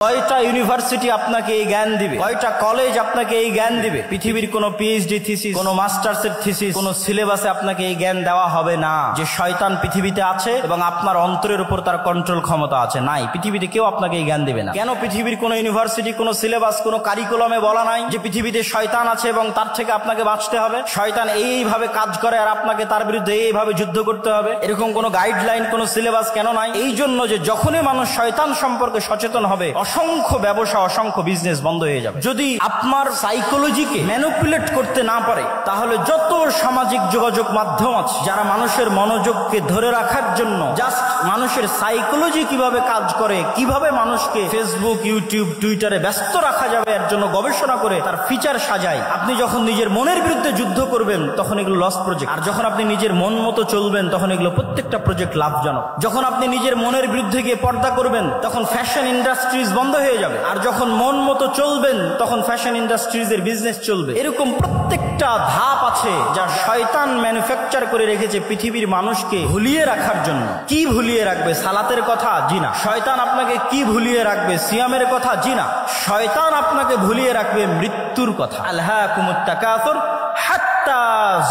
কয়টা ইউনিভার্সিটি আপনাকে এই জ্ঞান দিবে, কয়টা কলেজ আপনাকে এই জ্ঞান দিবে? পৃথিবীর কোনো পিএইচডি থিসিস, কোনো মাস্টার্সের থিসিস, কোনো সিলেবাসে আপনাকে এই জ্ঞান দেওয়া হবে না যে শয়তান পৃথিবীতে আছে এবং আপনার অন্তরের উপর তার কন্ট্রোল ক্ষমতা আছে। নাই, পৃথিবীতে কেউ আপনাকে এই জ্ঞান দিবে না। কেন পৃথিবীর কোনো ইউনিভার্সিটি, কোনো সিলেবাস, কোনো কারিকুলামে বলা নাই যে পৃথিবীতে শয়তান আছে এবং তার থেকে আপনাকে বাঁচতে হবে? শয়তান এইভাবে কাজ করে আর আপনাকে তার বিরুদ্ধে এইভাবে যুদ্ধ করতে হবে, এরকম কোনো গাইডলাইন, কোনো সিলেবাস কেন নাই? এই জন্য যে যখনই মানুষ শয়তান সম্পর্কে সচেতন হবে, অসংখ্য ব্যবসা, অসংখ্য বিজনেস বন্ধ হয়ে যাবে। যদি আপনার সাইকোলজিকে ম্যানিপুলেট করতে না পারে, তাহলে যত সামাজিক যোগাযোগ মাধ্যম আছে যারা মানুষের মনোযোগকে ধরে রাখার জন্য জাস্ট মানুষের সাইকোলজি কিভাবে কাজ করে, কিভাবে মানুষকে ফেসবুক, ইউটিউব, টুইটারে ব্যস্ত রাখা যাবে এর জন্য গবেষণা করে তার ফিচার সাজায়। আপনি যখন নিজের মনের বিরুদ্ধে যুদ্ধ করবেন তখন এগুলো লস প্রজেক্ট, আর যখন আপনি নিজের মন মতো চলবেন তখন এগুলো প্রত্যেকটা প্রজেক্ট লাভজনক। যখন আপনি নিজের মনের বিরুদ্ধে গিয়ে পর্দা করবেন তখন ফ্যাশন ইন্ডাস্ট্রিজ বন্ধ হয়ে যাবে, আর যখন মন মতো চলবেন তখন ফ্যাশন ইন্ডাস্ট্রিজ এর বিজনেস চলবে। এরকম প্রত্যেকটা ধাপ আছে যা শয়তান ম্যানুফ্যাকচার করে রেখেছে পৃথিবীর মানুষকে ভুলিয়ে রাখার জন্য। কি ভুলিয়ে রাখবে? সালাতের কথা? জি না। শয়তান আপনাকে কি ভুলিয়ে রাখবে? সিয়ামের কথা? জি না। শয়তান আপনাকে ভুলিয়ে রাখবে মৃত্যুর কথা। আলহাকুমুত তাকাসুর হাত্তা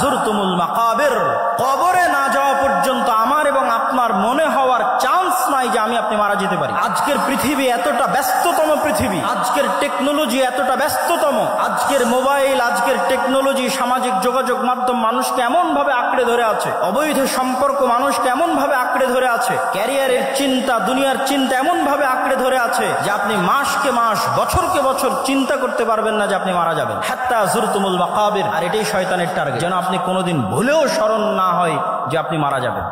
যুরতুমুল মাকাবির। কবরে না যাওয়া পর্যন্ত আমার এবং আপনার মনে হওয়ার চান্স নাই যে আমি আপনি মারা যেতে পারি। আজকের পৃথিবী এতটা ব্যস্ততম পৃথিবী, আজকের টেকনোলজি এতটা ব্যস্ততম, আজকের মোবাইল, আজকের টেকনোলজি, সামাজিক যোগাযোগ মাধ্যম মানুষকে এমন ভাবে আঁকড়ে ধরে আছে, অবৈধ সম্পর্ক মানুষকে এমন ভাবে আঁকড়ে ধরে আছে, ক্যারিয়ারের চিন্তা, দুনিয়ার চিন্তা এমন ভাবে আঁকড়ে ধরে আছে যে আপনি মাসকে মাস, বছরকে বছর চিন্তা করতে পারবেন না যে আপনি মারা যাবেন। হাত্তা যুরতুমুল মাকাবির। আর এটাই শয়তানের টার্গেট, যেন আপনি কোনোদিন ভুলেও স্মরণ না হয় যে আপনি মারা যাবেন।